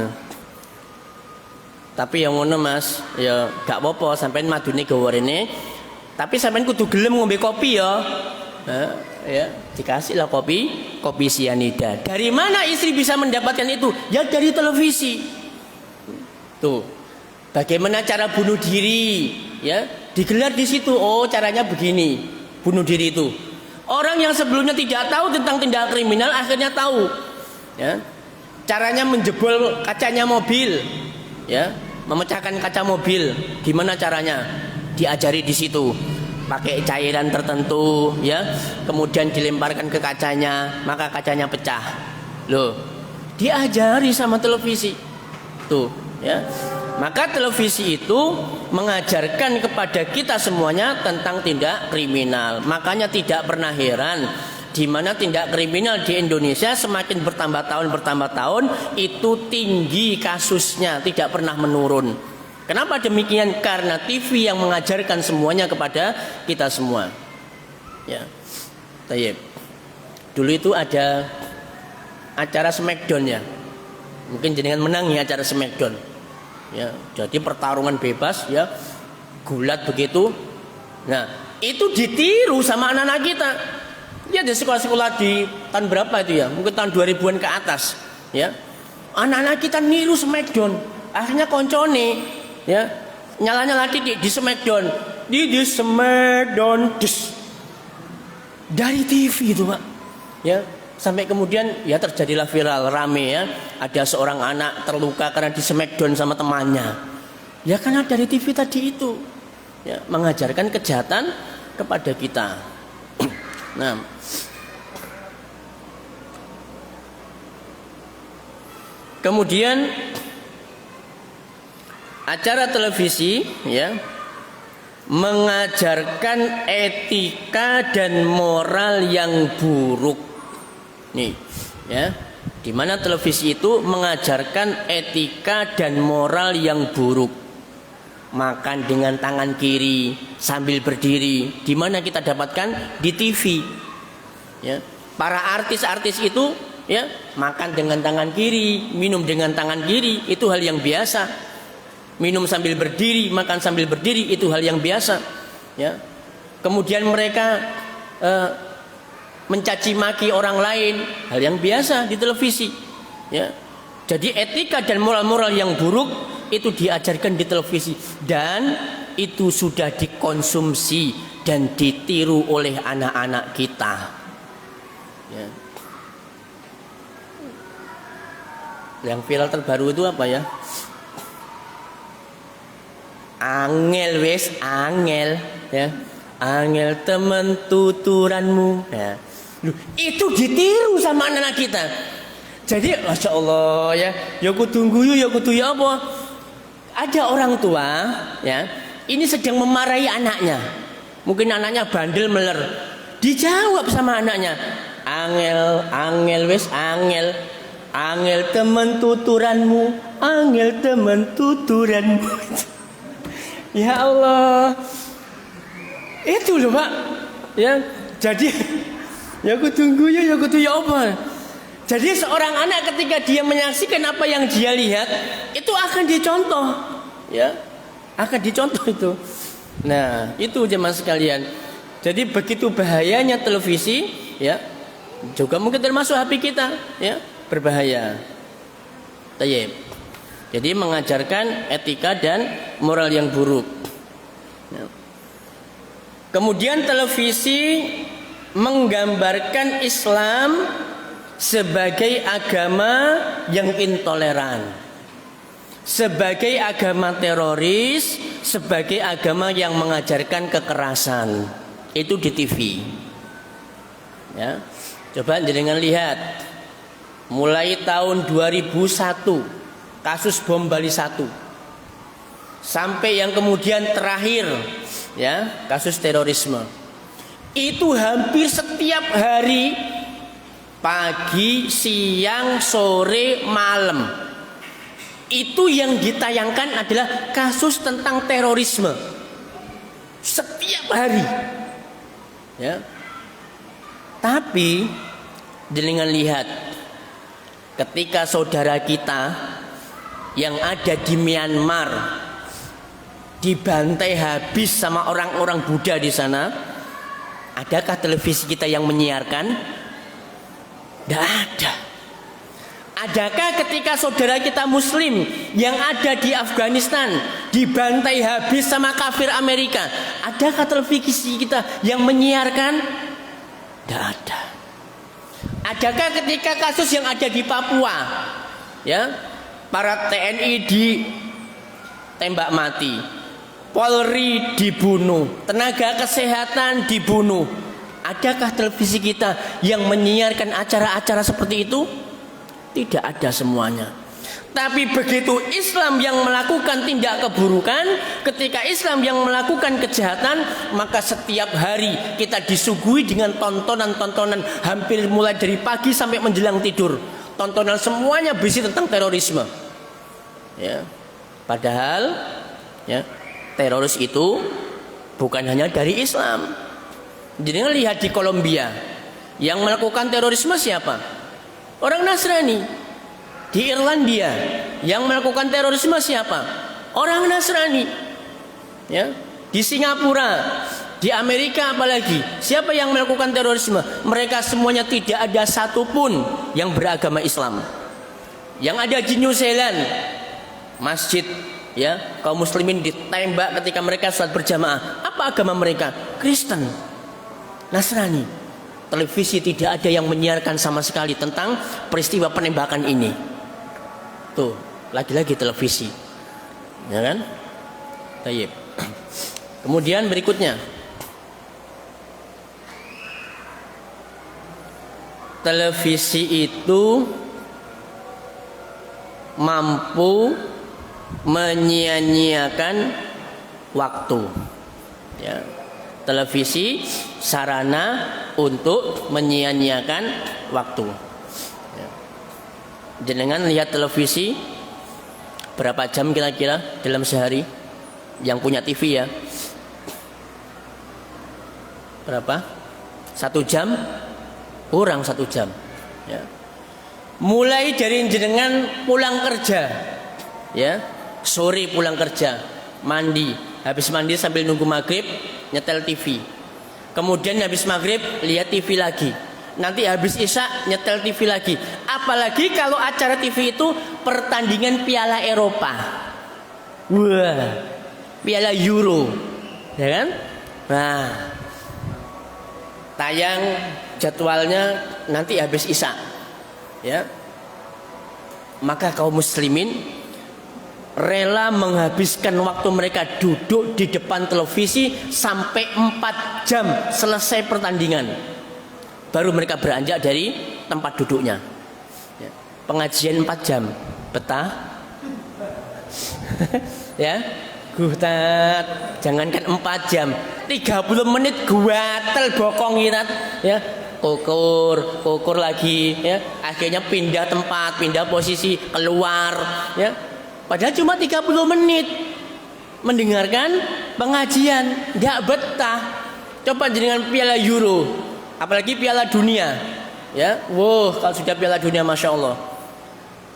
Speaker 1: Tapi yang ngono Mas, ya gak apa-apa sampean madune gawa rene. Tapi sampean kudu gelem ngombe kopi ya. Nah, ya, dikasih lah kopi sianida. Dari mana istri bisa mendapatkan itu? Ya dari televisi. Tuh, bagaimana cara bunuh diri? Ya, digelar di situ. Oh, caranya begini, bunuh diri itu. Orang yang sebelumnya tidak tahu tentang tindak kriminal akhirnya tahu. Ya, caranya menjebol kacanya mobil, ya, memecahkan kaca mobil. Gimana caranya? Diajari di situ. Pakai cairan tertentu, ya, kemudian dilemparkan ke kacanya, maka kacanya pecah. Loh, diajari sama televisi. Tuh, ya. Maka televisi itu mengajarkan kepada kita semuanya tentang tindak kriminal. Makanya tidak pernah heran di mana tindak kriminal di Indonesia semakin bertambah tahun itu tinggi kasusnya, tidak pernah menurun. Kenapa demikian? Karena TV yang mengajarkan semuanya kepada kita semua. Ya. Tayyib. Dulu itu ada acara Smackdown ya. Mungkin jenengan menang ya acara Smackdown. Ya, jadi pertarungan bebas ya. Gulat begitu. Nah, itu ditiru sama anak-anak kita. Ya di sekolah-sekolah di tahun berapa itu ya? Mungkin tahun 2000-an ke atas, ya. Anak-anak kita niru Smackdown. Akhirnya koncone, ya, nyala-nyala di Smackdown. Di Smackdown dari TV itu, Pak. Ya, sampai kemudian ya terjadilah viral, rame ya. Ada seorang anak terluka karena di Smackdown sama temannya. Ya karena dari TV tadi itu, ya, mengajarkan kejahatan kepada kita. Nah, kemudian acara televisi ya mengajarkan etika dan moral yang buruk. Nih, ya. Di mana televisi itu mengajarkan etika dan moral yang buruk. Makan dengan tangan kiri sambil berdiri. Di mana kita dapatkan di TV. Ya. Para artis-artis itu ya makan dengan tangan kiri, minum dengan tangan kiri, itu hal yang biasa. Minum sambil berdiri, makan sambil berdiri, itu hal yang biasa. Ya. Kemudian mereka mencaci maki orang lain, hal yang biasa di televisi. Ya. Jadi etika dan moral-moral yang buruk itu diajarkan di televisi dan itu sudah dikonsumsi dan ditiru oleh anak-anak kita. Ya. Yang viral terbaru itu apa ya? Angel wes, angel, ya, angel temen tuturanmu. Ya. Loh, itu ditiru sama anak-anak kita. Jadi, masya Allah ya, ya kudu guyu, ya kudu ya apa? Ada orang tua, ya, ini sedang memarahi anaknya. Mungkin anaknya bandel meler. Dijawab sama anaknya, angel, angel wes, angel, angel temen tuturanmu, angel temen tuturanmu. Ya Allah, itu loh Pak, ya. Jadi, ya kudu guyu, ya kudu ya apa? Jadi seorang anak ketika dia menyaksikan apa yang dia lihat itu akan dicontoh, ya, akan dicontoh itu. Nah, itu jemaah sekalian. Jadi begitu bahayanya televisi, ya, juga mungkin termasuk HP kita, ya, berbahaya. Tayyib. Jadi mengajarkan etika dan moral yang buruk. Ya. Kemudian televisi menggambarkan Islam sebagai agama yang intoleran, sebagai agama teroris, sebagai agama yang mengajarkan kekerasan. Itu di TV. Ya. Coba jangan lihat. Mulai tahun 2001 kasus bom Bali 1 sampai yang kemudian terakhir ya kasus terorisme. Itu hampir setiap hari, pagi, siang, sore, malam, itu yang ditayangkan adalah kasus tentang terorisme setiap hari. Ya. Tapi dengan lihat ketika saudara kita yang ada di Myanmar dibantai habis sama orang-orang Buddha di sana, adakah televisi kita yang menyiarkan? Tidak ada. Adakah ketika saudara kita Muslim yang ada di Afghanistan dibantai habis sama kafir Amerika, adakah televisi kita yang menyiarkan? Tidak ada. Adakah ketika kasus yang ada di Papua, ya, para TNI ditembak mati, Polri dibunuh, tenaga kesehatan dibunuh, adakah televisi kita yang menyiarkan acara-acara seperti itu? Tidak ada semuanya. Tapi begitu Islam yang melakukan tindak keburukan, ketika Islam yang melakukan kejahatan, maka setiap hari kita disuguhi dengan tontonan-tontonan hampir mulai dari pagi sampai menjelang tidur. Tontonan semuanya berisi tentang terorisme. Ya. Padahal ya, teroris itu bukan hanya dari Islam. Jadi lihat di Kolombia, yang melakukan terorisme siapa? Orang Nasrani. Di Irlandia yang melakukan terorisme siapa? Orang Nasrani. Ya. Di Singapura, di Amerika apalagi, siapa yang melakukan terorisme? Mereka semuanya tidak ada satupun yang beragama Islam. Yang ada di New Zealand, masjid, ya, kaum muslimin ditembak ketika mereka sholat berjamaah. Apa agama mereka? Kristen, Nasrani. Televisi tidak ada yang menyiarkan sama sekali tentang peristiwa penembakan ini. Tuh, lagi-lagi televisi, ya kan? Tayyib. Kemudian berikutnya, televisi itu mampu menyia-nyiakan waktu. Ya. Televisi sarana untuk menyia-nyiakan waktu. Jenengan lihat televisi berapa jam kira-kira dalam sehari? Yang punya TV ya, berapa? 1 jam? Kurang 1 jam ya. Mulai dari jenengan pulang kerja, ya, sore pulang kerja, mandi, habis mandi sambil nunggu maghrib nyetel TV, kemudian habis maghrib lihat TV lagi, nanti habis isya nyetel TV lagi. Apalagi kalau acara TV itu pertandingan Piala Eropa, wah, Piala Euro, ya kan? Nah, tayang jadwalnya nanti habis isya, ya. Maka kaum muslimin rela menghabiskan waktu mereka duduk di depan televisi sampai 4 jam selesai pertandingan, baru mereka beranjak dari tempat duduknya. Ya. Pengajian 4 jam, betah? Ya, gutat. Jangankan 4 jam, 30 menit guatel bokong irat. Ya, kukur lagi. Ya, akhirnya pindah tempat, pindah posisi, keluar. Ya, padahal cuma 30 menit mendengarkan pengajian, nggak betah. Coba dengan Piala Euro, apalagi Piala Dunia, ya, wow, kalau sudah Piala Dunia, masya Allah,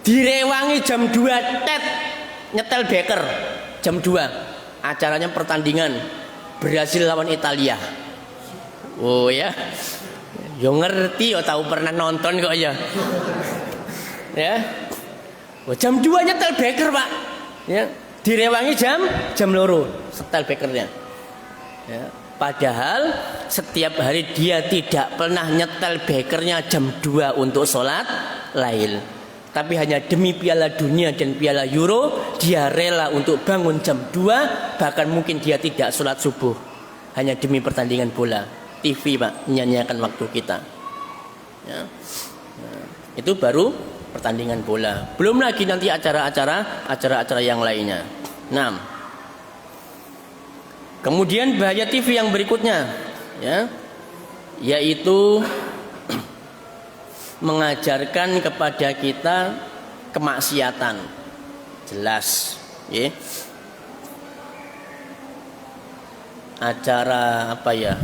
Speaker 1: direwangi jam 2 tet, nyetel beker jam 2, acaranya pertandingan Brasil lawan Italia. Oh ya, yo ngerti, yo tahu pernah nonton kok ya, ya, oh, jam 2 nyetel beker pak, ya, direwangi jam loro, setel bekernya, ya. Padahal setiap hari dia tidak pernah nyetel bekernya jam 2 untuk sholat lail. Tapi hanya demi Piala Dunia dan Piala Euro, dia rela untuk bangun jam 2. Bahkan mungkin dia tidak sholat subuh, hanya demi pertandingan bola. TV pak, menyanyiakan waktu kita, ya. Nah, itu baru pertandingan bola. Belum lagi nanti acara-acara yang lainnya. Nah, kemudian bahaya TV yang berikutnya, ya, yaitu mengajarkan kepada kita kemaksiatan, jelas. Ya. Acara apa ya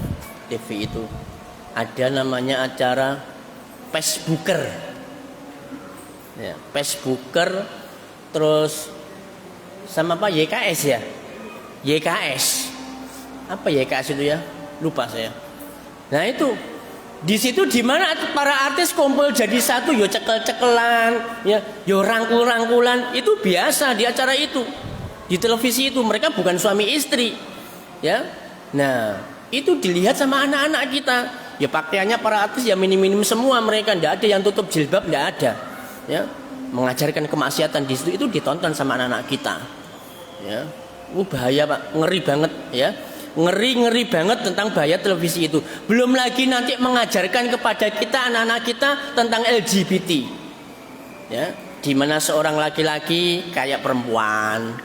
Speaker 1: TV itu? Ada namanya acara Facebooker. Ya, Facebooker terus sama apa YKS ya? YKS. Apa YKS itu ya? Lupa saya. Nah itu di situ di mana para artis kumpul jadi satu, yo cekel-cekelan, ya, yo rangkul-rangkulan, itu biasa di acara itu. Di televisi itu mereka bukan suami istri. Ya. Nah, itu dilihat sama anak-anak kita. Ya pakaiannya para artis ya minim-minim semua mereka, enggak ada yang tutup jilbab, enggak ada. Ya. Mengajarkan kemaksiatan di situ itu ditonton sama anak-anak kita. Ya. Bahaya Pak, ngeri banget ya. Ngeri banget tentang bahaya televisi itu. Belum lagi nanti mengajarkan kepada kita anak-anak kita tentang LGBT. Ya, di mana seorang laki-laki kayak perempuan,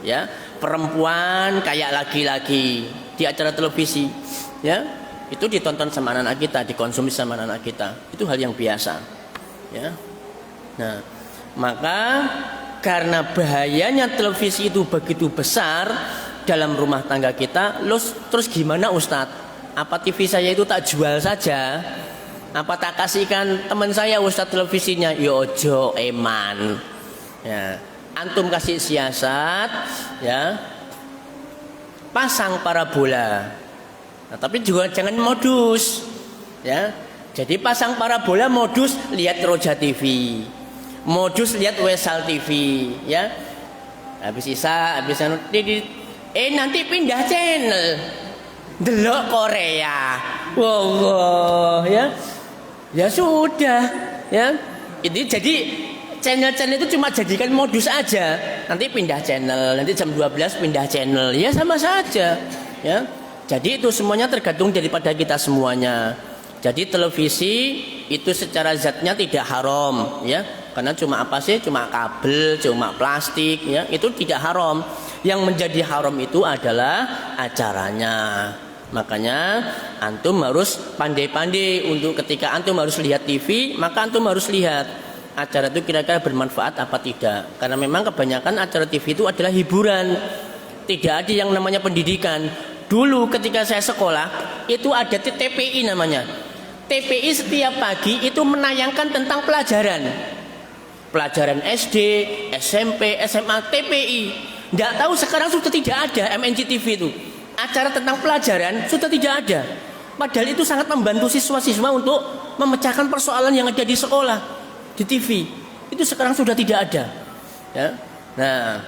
Speaker 1: ya, perempuan kayak laki-laki di acara televisi. Ya, itu ditonton sama anak-anak kita, dikonsumsi sama anak-anak kita. Itu hal yang biasa. Ya. Nah, maka karena bahayanya televisi itu begitu besar dalam rumah tangga kita, terus gimana Ustadz? Apa TV saya itu tak jual saja? Apa tak kasihkan teman saya Ustadz televisinya? Yojo eman. Ya, antum kasih siasat, ya, pasang parabola. Nah, tapi juga jangan modus, ya. Jadi pasang parabola modus lihat Roja TV. Modus lihat Wesal TV, ya. Habis nanti pindah channel. Delok Korea. Wow, ya. Ya sudah, ya. Ini jadi channel-channel itu cuma jadikan modus aja. Nanti pindah channel, nanti jam 12 pindah channel. Ya sama saja, ya. Jadi itu semuanya tergantung daripada kita semuanya. Jadi televisi itu secara zatnya tidak haram, ya. Karena cuma apa sih? Cuma kabel, cuma plastik, ya. Itu tidak haram. Yang menjadi haram itu adalah acaranya. Makanya antum harus pandai-pandai untuk ketika antum harus lihat TV, maka antum harus lihat acara itu kira-kira bermanfaat apa tidak. Karena memang kebanyakan acara TV itu adalah hiburan. Tidak ada yang namanya pendidikan. Dulu ketika saya sekolah, itu ada TPI namanya. TPI setiap pagi itu menayangkan tentang pelajaran. Pelajaran SD, SMP, SMA, TPI. Nggak tahu sekarang sudah tidak ada MNC-TV itu. Acara tentang pelajaran sudah tidak ada. Padahal itu sangat membantu siswa-siswa untuk memecahkan persoalan yang ada di sekolah, di TV. Itu sekarang sudah tidak ada. Ya. Nah,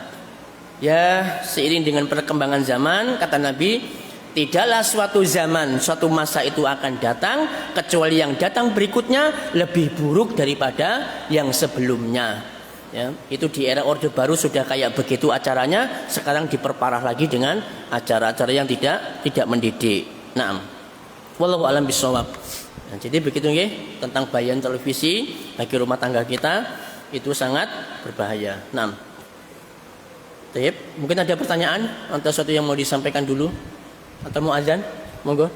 Speaker 1: ya seiring dengan perkembangan zaman, kata Nabi, tidaklah suatu zaman, suatu masa itu akan datang kecuali yang datang berikutnya lebih buruk daripada yang sebelumnya. Ya, itu di era Orde Baru sudah kayak begitu acaranya, sekarang diperparah lagi dengan acara-acara yang tidak mendidik. Naam. Wallahu a'lam bishawab. Nah, jadi begitu nggih tentang bahaya televisi bagi rumah tangga kita itu sangat berbahaya. Naam. Baik, mungkin ada pertanyaan atau sesuatu yang mau disampaikan dulu? Atau mau azan? Monggo.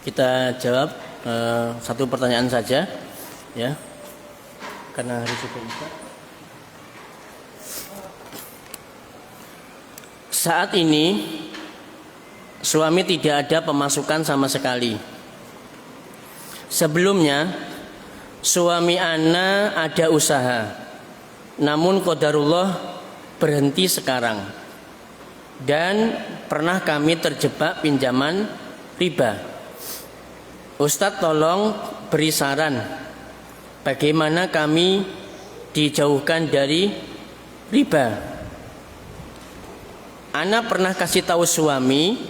Speaker 1: Kita jawab satu pertanyaan saja, ya, karena hari sudah Isya. Saat ini suami tidak ada pemasukan sama sekali. Sebelumnya suami ana ada usaha, namun qadarullah berhenti sekarang. Dan pernah kami terjebak pinjaman riba. Ustadz tolong beri saran bagaimana kami dijauhkan dari riba. Ana pernah kasih tahu suami,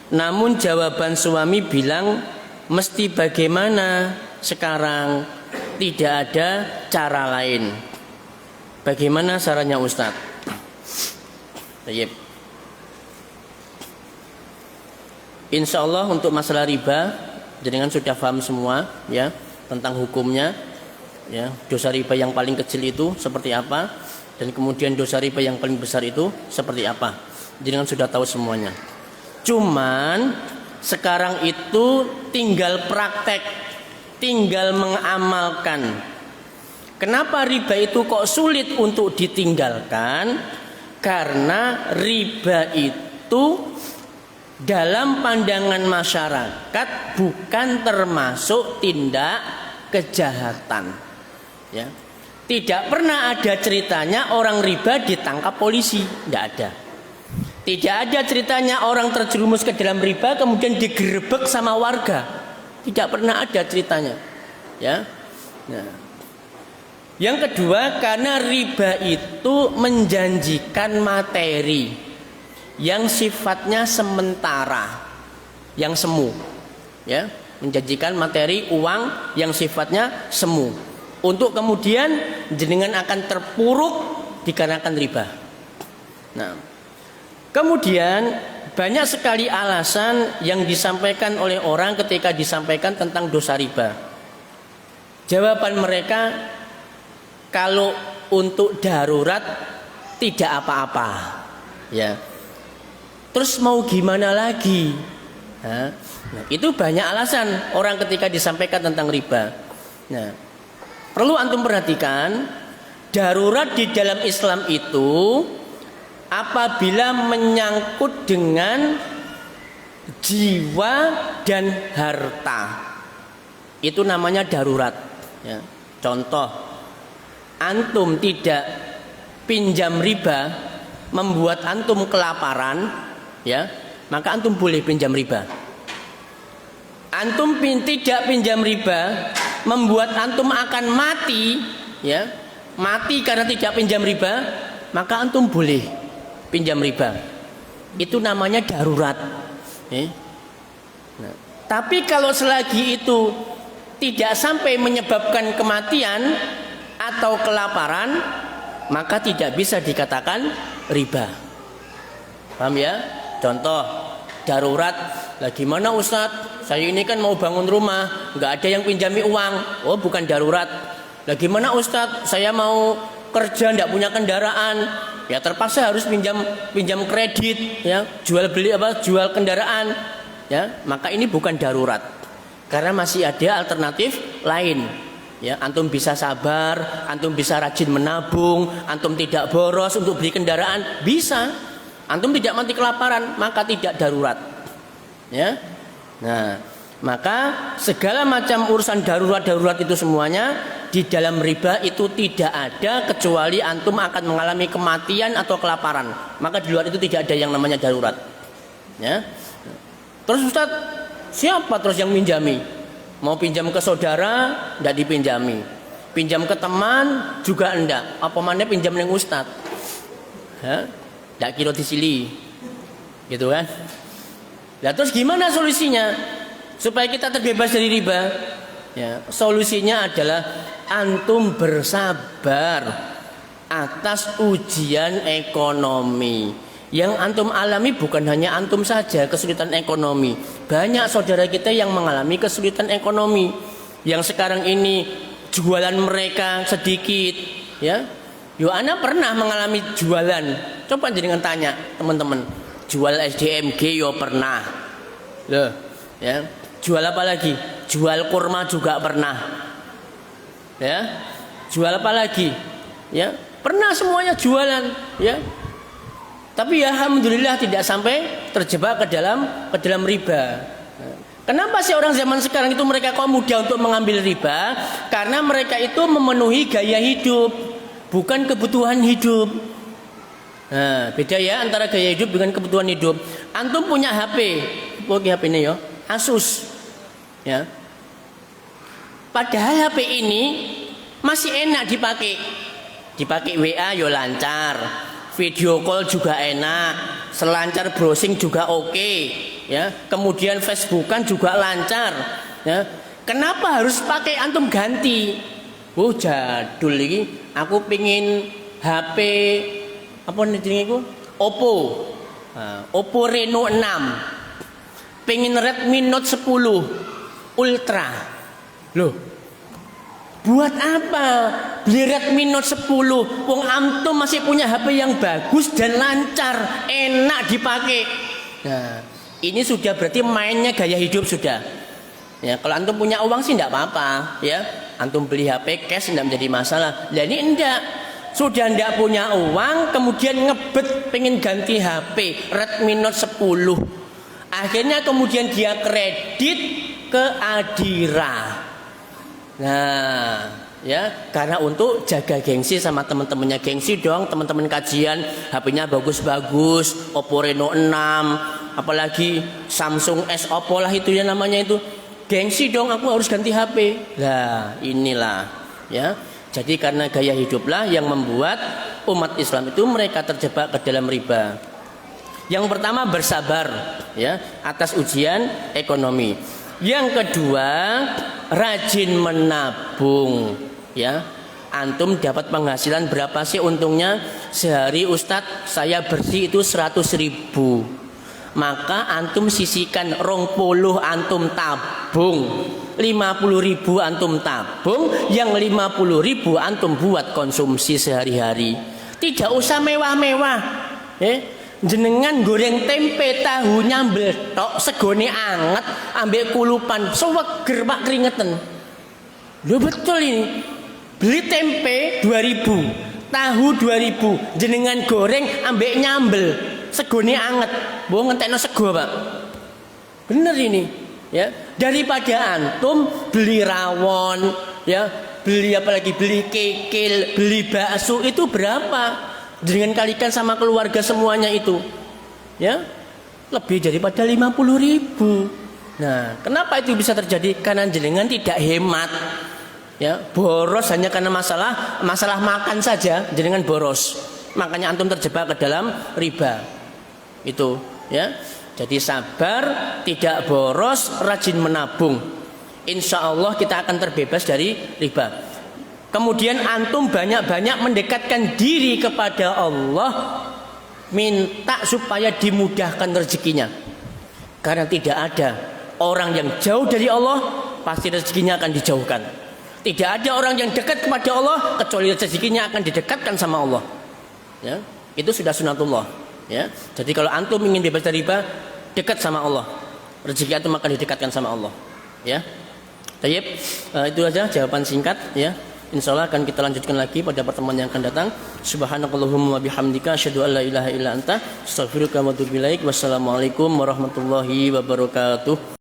Speaker 1: namun jawaban suami bilang mesti bagaimana sekarang, tidak ada cara lain. Bagaimana sarannya Ustadz? Baik. Insya Allah untuk masalah riba jenengan sudah paham semua, ya, tentang hukumnya, ya, dosa riba yang paling kecil itu seperti apa, dan kemudian dosa riba yang paling besar itu seperti apa. Jenengan sudah tahu semuanya. Cuman sekarang itu tinggal praktek, tinggal mengamalkan. Kenapa riba itu kok sulit untuk ditinggalkan? Karena riba itu dalam pandangan masyarakat bukan termasuk tindak kejahatan, ya. Tidak pernah ada ceritanya orang riba ditangkap polisi, tidak ada. Tidak ada ceritanya orang terjerumus ke dalam riba kemudian digerebek sama warga, tidak pernah ada ceritanya, ya. Nah, yang kedua, karena riba itu menjanjikan materi yang sifatnya sementara, yang semu, ya, menjanjikan materi uang yang sifatnya semu, untuk kemudian jenengan akan terpuruk dikarenakan riba. Nah, kemudian banyak sekali alasan yang disampaikan oleh orang ketika disampaikan tentang dosa riba. Jawaban mereka, kalau untuk darurat tidak apa-apa, ya. Terus mau gimana lagi? Nah, itu banyak alasan orang ketika disampaikan tentang riba. Nah, perlu antum perhatikan, darurat di dalam Islam itu apabila menyangkut dengan jiwa dan harta, itu namanya darurat, ya. Contoh, antum tidak pinjam riba membuat antum kelaparan, ya, maka antum boleh pinjam riba. Antum tidak pinjam riba membuat antum akan mati, ya, mati karena tidak pinjam riba, maka antum boleh pinjam riba. Itu namanya darurat, ya. Nah, tapi kalau selagi itu tidak sampai menyebabkan kematian atau kelaparan, maka tidak bisa dikatakan riba. Paham, ya? Contoh, darurat. Lah gimana Ustadz? Saya ini kan mau bangun rumah, nggak ada yang pinjami uang. Oh, bukan darurat. Lah gimana Ustadz? Saya mau kerja, nggak punya kendaraan. Ya terpaksa harus pinjam kredit, ya, jual kendaraan. Ya, maka ini bukan darurat. Karena masih ada alternatif lain. Ya, antum bisa sabar, antum bisa rajin menabung, antum tidak boros untuk beli kendaraan, bisa. Antum tidak mati kelaparan, maka tidak darurat, ya. Nah, maka segala macam urusan darurat itu semuanya di dalam riba itu tidak ada kecuali antum akan mengalami kematian atau kelaparan. Maka di luar itu tidak ada yang namanya darurat, ya. Terus Ustaz, siapa terus yang minjami? Mau pinjam ke saudara, tidak dipinjami. Pinjam ke teman juga enggak. Apa mana pinjam dengan Ustaz? Tidak kira disili, gitu kan? Nah, terus gimana solusinya supaya kita terbebas dari riba? Ya, solusinya adalah antum bersabar atas ujian ekonomi. Yang antum alami bukan hanya antum saja kesulitan ekonomi. Banyak saudara kita yang mengalami kesulitan ekonomi. Yang sekarang ini jualan mereka sedikit, ya. Yo, ana pernah mengalami jualan. Coba jenengan tanya teman-teman, jual SDMG yo pernah. Loh, Ya, jual apa lagi? Jual kurma juga pernah. Ya, jual apa lagi? Ya, pernah semuanya jualan. Ya, tapi ya alhamdulillah tidak sampai terjebak ke dalam riba. Kenapa sih orang zaman sekarang itu mereka kok mudah untuk mengambil riba? Karena mereka itu memenuhi gaya hidup, bukan kebutuhan hidup. Nah, beda ya antara gaya hidup dengan kebutuhan hidup. Antum punya HP, oke HP ini ya, Asus. Ya. Padahal HP ini masih enak dipakai. Dipakai WA yo lancar, video call juga enak, selancar browsing juga oke, ya. Kemudian Facebookan juga lancar, ya. Kenapa harus pakai antum ganti? Oh jadul ini, aku pingin HP apa nih jenenge Oppo. Nah, Oppo Reno 6. Pengen Redmi Note 10 Ultra. Loh, buat apa beli Redmi Note 10? Wong antum masih punya HP yang bagus dan lancar, enak dipakai. Nah, ini sudah berarti mainnya gaya hidup sudah. Ya, kalau antum punya uang sih tidak apa-apa, ya. Antum beli HP cash tidak menjadi masalah. Lah ini enggak. Sudah tidak punya uang, kemudian ngebet pengen ganti HP Redmi Note 10. Akhirnya kemudian dia kredit ke Adira. Nah, ya, karena untuk jaga gengsi sama teman-temannya, gengsi dong teman-teman kajian HP-nya bagus-bagus, Oppo Reno 6, apalagi Samsung S Oppo lah itu ya namanya itu. Gengsi dong aku harus ganti HP. Lah, inilah ya. Jadi karena gaya hiduplah yang membuat umat Islam itu mereka terjebak ke dalam riba. Yang pertama bersabar ya atas ujian ekonomi. Yang kedua rajin menabung ya. Antum dapat penghasilan berapa sih untungnya? Sehari Ustadz saya bersih itu 100.000. Maka antum sisihkan 20 antum tabung, 50.000 antum tabung, yang 50.000 antum buat konsumsi sehari-hari. Tidak usah mewah-mewah. Jenengan goreng tempe tahu nyambel tok segone anget ambek kulupan seweger Pak keringetan. Lho betul ini. Beli tempe 2.000, tahu 2.000, jenengan goreng ambek nyambel segone anget. Mbok ngentekno sego, Pak. Bener ini, ya. Daripada antum beli rawon, ya, beli apalagi beli kikil, beli bakso itu berapa? Dengan kalikan sama keluarga semuanya itu, ya, lebih daripada 50.000. Nah, kenapa itu bisa terjadi? Karena jenengan tidak hemat, ya, boros hanya karena masalah makan saja, jenengan boros. Makanya antum terjebak ke dalam riba, itu, ya. Jadi sabar, tidak boros, rajin menabung. Insya Allah kita akan terbebas dari riba. Kemudian antum banyak-banyak mendekatkan diri kepada Allah, minta supaya dimudahkan rezekinya. Karena tidak ada orang yang jauh dari Allah pasti rezekinya akan dijauhkan. Tidak ada orang yang dekat kepada Allah kecuali rezekinya akan didekatkan sama Allah. Ya, itu sudah sunatullah. Ya, jadi kalau antum ingin bebas dari riba, dekat sama Allah, rezeki antum akan didekatkan sama Allah. Ya, Tayyib, itu aja jawaban singkat. Ya. Insya Allah akan kita lanjutkan lagi pada pertemuan yang akan datang. Subhanakallahumma wa bihamdika asyhadu an la ilaha illa anta astaghfiruka wa atubu ilaik. Wassalamualaikum warahmatullahi wabarakatuh.